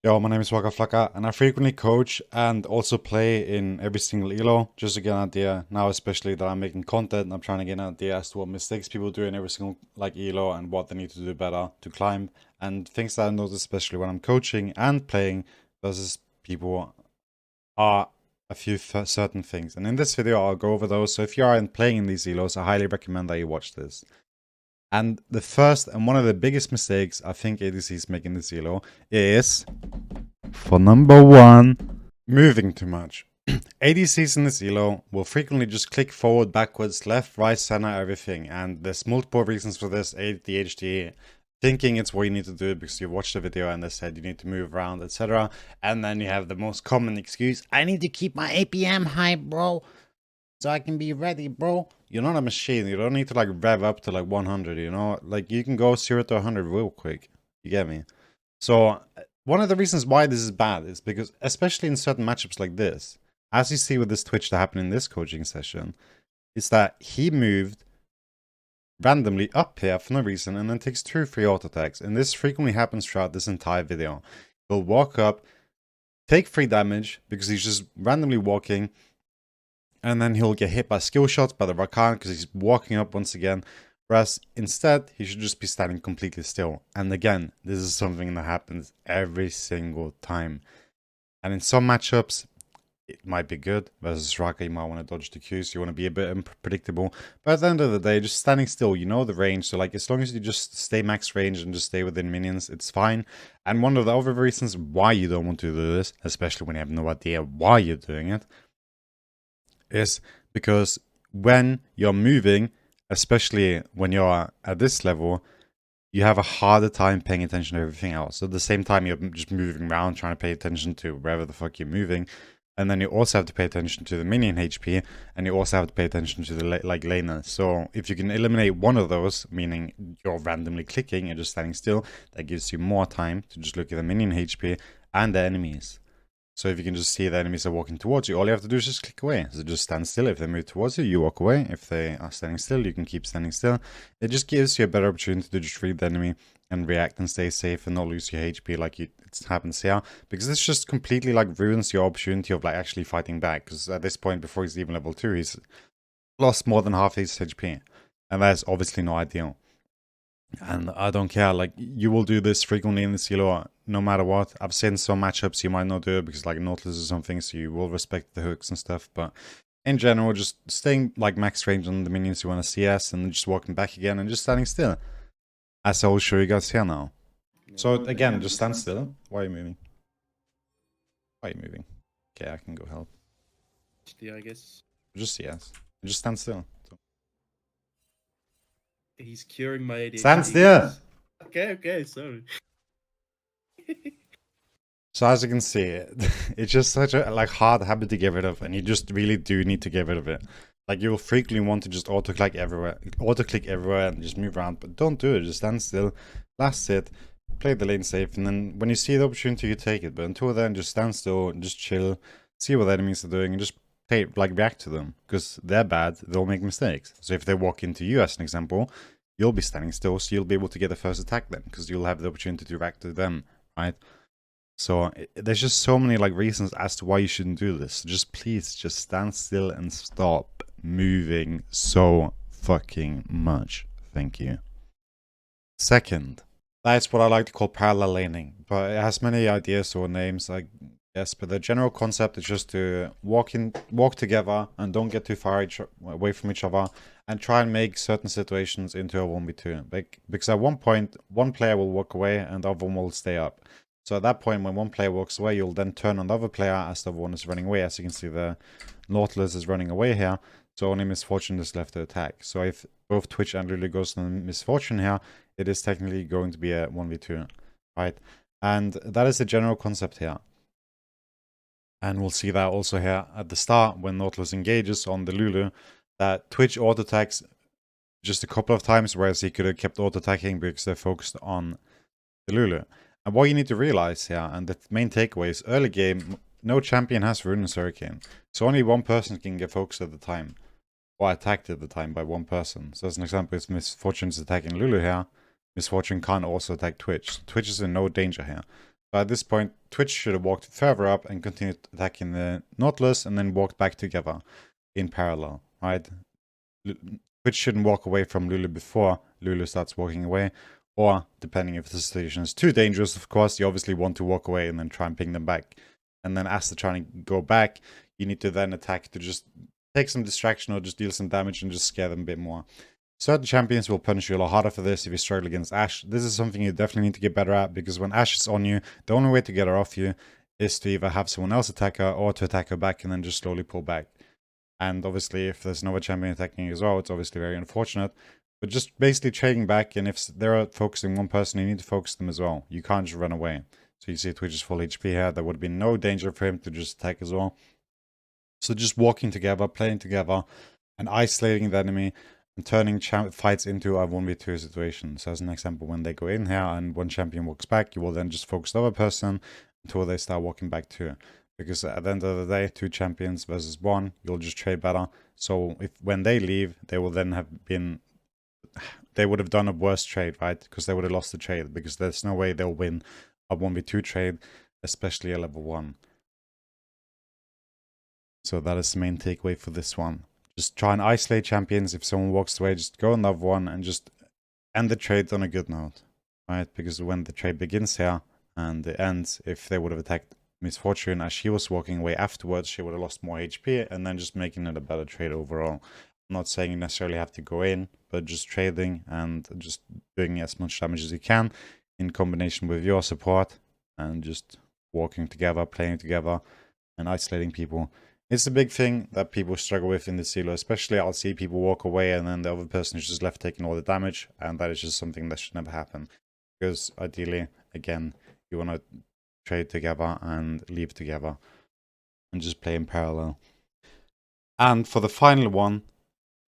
Yo, my name is Wackaflcka, and I frequently coach and also play in every single elo, just to get an idea. Now, especially that I'm making content, I'm trying to get an idea as to what mistakes people do in every single elo and what they need to do better to climb, and things that I notice, especially when I'm coaching and playing versus people, are a few certain things. And in this video, I'll go over those. So if you are playing in these elos, I highly recommend that you watch this. And the first and one of the biggest mistakes I think ADCs make in this elo is, for number one, moving too much. ADCs in this elo will frequently just click forward, backwards, left, right, center, everything. And there's multiple reasons for this. ADHD, thinking it's what you need to do because you watched the video and they said you need to move around, etc. And then you have the most common excuse, I need to keep my APM high, bro, so I can be ready, bro. You're not a machine. You don't need to like rev up to like 100, you know? Like you can go 0 to 100 real quick. You get me? So one of the reasons why this is bad is because, especially in certain matchups like this, as you see with this Twitch that happened in this coaching session, is that he moved randomly up here for no reason and then takes 2-3 auto attacks. And this frequently happens throughout this entire video. He'll walk up, take 3 damage because he's just randomly walking, and then he'll get hit by skill shots by the Rakan because he's walking up once again. Whereas instead, he should just be standing completely still. And again, this is something that happens every single time. And in some matchups, it might be good. Versus Raka, you might want to dodge the Qs. You want to be a bit unpredictable. But at the end of the day, just standing still, you know the range. So like, as long as you just stay max range and just stay within minions, it's fine. And one of the other reasons why you don't want to do this, especially when you have no idea why you're doing it, is because when you're moving, especially when you're at this level, you have a harder time paying attention to everything else. So at the same time, you're just moving around, trying to pay attention to wherever the fuck you're moving. And then you also have to pay attention to the minion HP, and you also have to pay attention to the laner. So if you can eliminate one of those, meaning you're randomly clicking and just standing still, that gives you more time to just look at the minion HP and the enemies. So if you can just see the enemies are walking towards you, all you have to do is just click away. So just stand still. If they move towards you, you walk away. If they are standing still, you can keep standing still. It just gives you a better opportunity to just read the enemy and react and stay safe and not lose your HP like it happens here. Because this just completely like ruins your opportunity of like actually fighting back. Because at this point, before he's even level 2, he's lost more than half his HP. And that's obviously not ideal. And I don't care, like, you will do this frequently in this elo, no matter what. I've seen some matchups you might not do it because, like, Nautilus or something, so you will respect the hooks and stuff. But in general, just staying, like, max range on the minions you want to CS and then just walking back again and just standing still. As I will show you guys here now. So, again, just stand still. Why are you moving? Why are you moving? Okay, I can go help. I guess. Just CS. Just stand still. He's curing my ADHD. Stand still! Okay, sorry. So as you can see, it's just such a like hard habit to get rid of, and you just really do need to get rid of it. Like you will frequently want to just auto-click everywhere, and just move around, but don't do it. Just stand still, last hit, play the lane safe, and then when you see the opportunity, you take it. But until then, just stand still and just chill, see what the enemies are doing, and just react to them because they're bad. They'll make mistakes. So if they walk into you, as an example, you'll be standing still, so you'll be able to get the first attack then because you'll have the opportunity to react to them, right? So there's just so many like reasons as to why you shouldn't do this. Just please just stand still and stop moving so fucking much. Thank you. Second, that's what I like to call parallel laning, but it has many ideas or names, I guess. But the general concept is just to walk together and don't get too far away from each other, and try and make certain situations into a 1v2. Because at one point, one player will walk away and the other one will stay up. So at that point, when one player walks away, you'll then turn on the other player as the other one is running away. As you can see, the Nautilus is running away here. So only Misfortune is left to attack. So if both Twitch and Lulu goes on Misfortune here, it is technically going to be a 1v2, right? And that is the general concept here. And we'll see that also here at the start when Nautilus engages on the Lulu, that Twitch auto-attacks just a couple of times, whereas he could have kept auto-attacking because they're focused on the Lulu. And what you need to realize here, and the main takeaway is early game, no champion has Ruinous Hurricane. So only one person can get focused at the time, or attacked at the time by one person. So as an example, if Misfortune's attacking Lulu here, Misfortune can't also attack Twitch. Twitch is in no danger here. So at this point, Twitch should have walked further up and continued attacking the Nautilus and then walked back together in parallel, right? Twitch shouldn't walk away from Lulu before Lulu starts walking away, or depending if the situation is too dangerous, of course, you obviously want to walk away and then try and ping them back. And then as they're trying to go back, you need to then attack to just take some distraction or just deal some damage and just scare them a bit more. Certain champions will punish you a lot harder for this if you struggle against Ashe. This is something you definitely need to get better at, because when Ashe is on you, the only way to get her off you is to either have someone else attack her or to attack her back and then just slowly pull back. And obviously, if there's another champion attacking you as well, it's obviously very unfortunate. But just basically trading back, and if they're focusing one person, you need to focus them as well. You can't just run away. So you see Twitch is full HP here. There would be no danger for him to just attack as well. So just walking together, playing together, and isolating the enemy, and turning fights into a 1v2 situation. So as an example, when they go in here and one champion walks back, you will then just focus the other person until they start walking back too. Because at the end of the day, 2 champions versus 1, you'll just trade better. So if when they leave, they will then have been... They would have done a worse trade, right? Because they would have lost the trade. Because there's no way they'll win a 1v2 trade, especially a level 1. So that is the main takeaway for this one. Just try and isolate champions. If someone walks away, just go another one and just end the trade on a good note, right? Because when the trade begins here and it ends, if they would have attacked Misfortune as she was walking away afterwards, she would have lost more HP and then just making it a better trade overall. I'm not saying you necessarily have to go in, but just trading and just doing as much damage as you can in combination with your support and just walking together, playing together and isolating people. It's a big thing that people struggle with in the silo, especially I'll see people walk away and then the other person is just left taking all the damage, and that is just something that should never happen. Because ideally, again, you want to trade together and leave together and just play in parallel. And for the final one,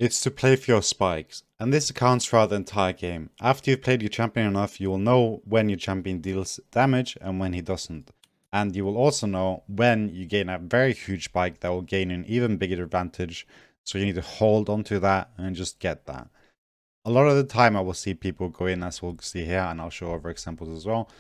it's to play for your spikes, and this accounts throughout the entire game. After you've played your champion enough, you will know when your champion deals damage and when he doesn't. And you will also know when you gain a very huge spike that will gain an even bigger advantage. So you need to hold on to that and just get that. A lot of the time I will see people go in, as we'll see here, and I'll show other examples as well,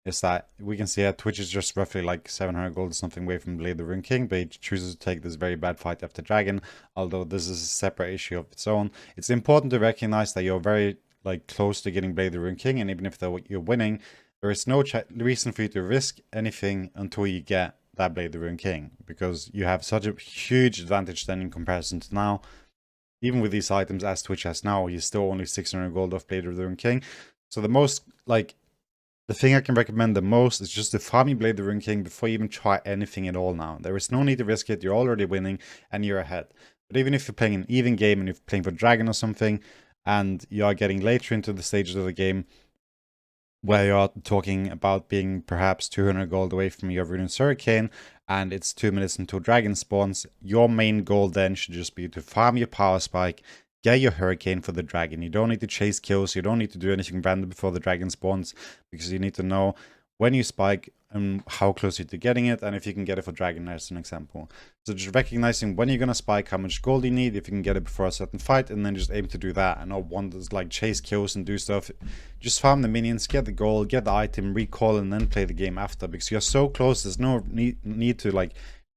is that we can see that Twitch is just roughly like 700 gold or something away from Blade the Rune King, but he chooses to take this very bad fight after Dragon, although this is a separate issue of its own. It's important to recognize that you're very close to getting Blade the Rune King, and even if you're winning, there is no reason for you to risk anything until you get that Blade the Rune King, because you have such a huge advantage then in comparison to now. Even with these items as Twitch has now, he's still only 600 gold off Blade of the Rune King. So the thing I can recommend the most is just to farm your Blade the Rune King before you even try anything at all now. There is no need to risk it, you're already winning and you're ahead. But even if you're playing an even game and you're playing for Dragon or something, and you are getting later into the stages of the game, where you're talking about being perhaps 200 gold away from your Ruinous Hurricane, and it's 2 minutes until Dragon spawns, your main goal then should just be to farm your Power Spike, get your Hurricane for the Dragon. You don't need to chase kills, you don't need to do anything random before the Dragon spawns, because you need to know when you spike and how close you're to getting it, and if you can get it for Dragon as an example. So just recognizing when you're going to spike, how much gold you need, if you can get it before a certain fight, and then just aim to do that, and not one that's chase kills and do stuff. Just farm the minions, get the gold, get the item, recall, and then play the game after, because you're so close, there's no need to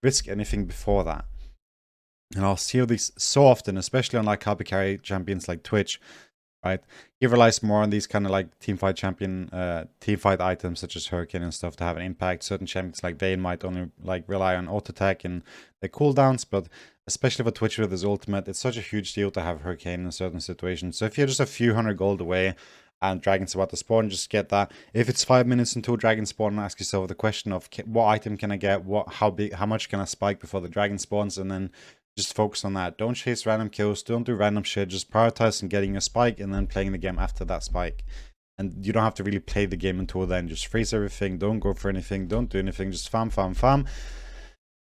risk anything before that. And I'll see this so often, especially on copy carry champions like Twitch, right? He relies more on these kind of teamfight champion, teamfight items such as Hurricane and stuff to have an impact. Certain champions like Vayne might only rely on auto attack and their cooldowns, but especially for Twitch with his ultimate, it's such a huge deal to have Hurricane in certain situations. So if you're just a few hundred gold away and Dragon's about to spawn, just get that. If it's 5 minutes until Dragon spawn, ask yourself the question of what item can I get, how much can I spike before the Dragon spawns, and then just focus on that. Don't chase random kills, don't do random shit, just prioritize on getting a spike and then playing the game after that spike. And you don't have to really play the game until then. Just freeze everything, don't go for anything, don't do anything, just farm.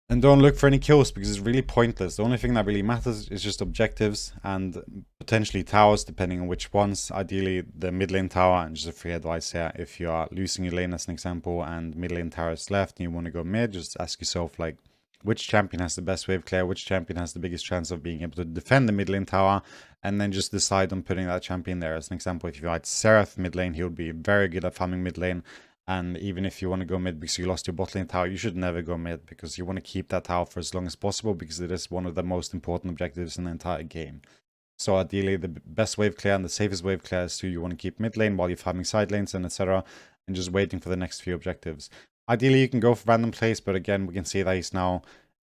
And don't look for any kills, because it's really pointless. The only thing that really matters is just objectives and potentially towers, depending on which ones. Ideally, the mid lane tower, and just a free advice here, if you are losing your lane as an example and mid lane tower is left and you want to go mid, just ask yourself which champion has the best wave clear, which champion has the biggest chance of being able to defend the mid lane tower, and then just decide on putting that champion there. As an example, if you had Seraph mid lane, he would be very good at farming mid lane, And even if you want to go mid because you lost your bot lane tower, you should never go mid because you want to keep that tower for as long as possible because it is one of the most important objectives in the entire game. So ideally, the best wave clear and the safest wave clear is you want to keep mid lane while you're farming side lanes and etc. and just waiting for the next few objectives. Ideally, you can go for random plays, but again, we can see that he's now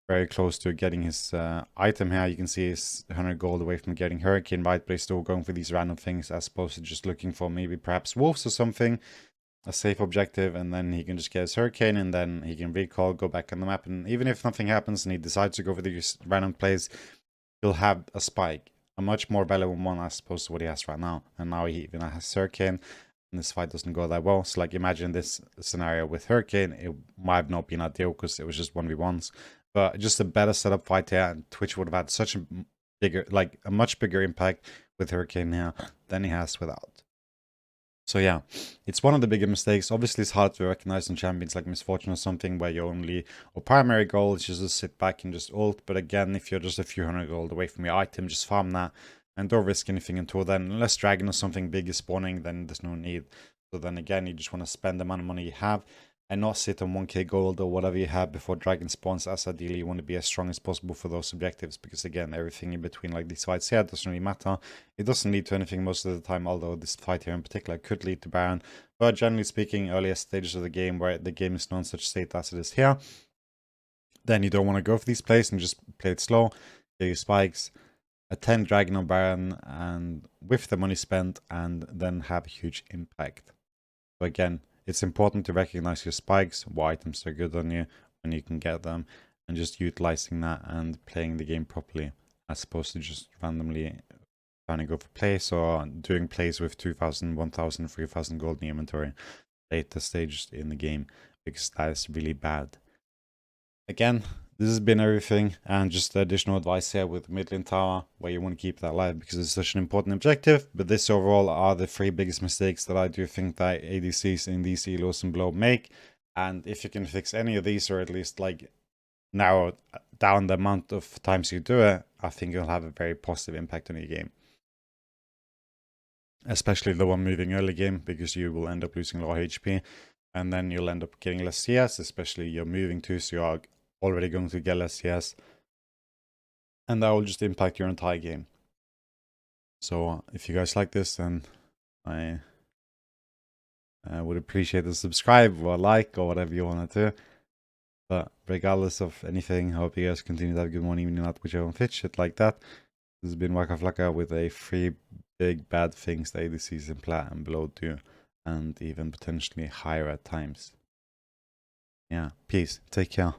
very close to getting his item here. You can see he's 100 gold away from getting Hurricane, right? But he's still going for these random things as opposed to just looking for maybe perhaps wolves or something, a safe objective, and then he can just get his Hurricane and then he can recall, go back on the map. And even if nothing happens and he decides to go for these random plays, he'll have a spike, a much more valuable one as opposed to what he has right now. And now he even has Hurricane. And this fight doesn't go that well. So like imagine this scenario with Hurricane, it might have not been ideal because it was just 1v1s. But just a better setup fight here, and Twitch would have had such a bigger, like a much bigger impact with Hurricane here than he has without. So yeah, it's one of the bigger mistakes. Obviously, it's hard to recognize in champions like Misfortune or something where your only or primary goal is just to sit back and just ult. But again, if you're just a few hundred gold away from your item, just farm that and don't risk anything until then. Unless Dragon or something big is spawning, then there's no need. So then again, you just want to spend the amount of money you have and not sit on 1k gold or whatever you have before Dragon spawns, as ideally you want to be as strong as possible for those objectives, because again, everything in between like these fights here doesn't really matter. It doesn't lead to anything most of the time, although this fight here in particular could lead to Baron. But generally speaking, earlier stages of the game where the game is not in such state as it is here, then you don't want to go for these plays and just play it slow, get your spikes, attend Dragon or Baron, and with the money spent, and then have a huge impact. So again, it's important to recognize your spikes, what items are good on you, when you can get them, and just utilizing that and playing the game properly, as opposed to just randomly trying to go for plays or doing plays with 2,000, 1,000, 3,000 gold in the inventory later stages in the game, because that is really bad. Again, this has been everything, and just additional advice here with mid lane tower, where you want to keep that alive because it's such an important objective. But this overall are the 3 biggest mistakes that I do think that ADCs in these elos and below make. And if you can fix any of these, or at least like narrow down the amount of times you do it, I think it'll have a very positive impact on your game. Especially the one moving early game, because you will end up losing low HP, and then you'll end up getting less CS, especially you're moving too, so you are already going to get less CS, and that will just impact your entire game. So if you guys like this, then I would appreciate a subscribe or like or whatever you want to do. But regardless of anything, I hope you guys continue to have a good morning, evening, night, whichever one fits, shit like that. This has been Wackaflcka with a 3 big bad things that ADCs in plat and below do, and even potentially higher at times. Yeah, peace, take care.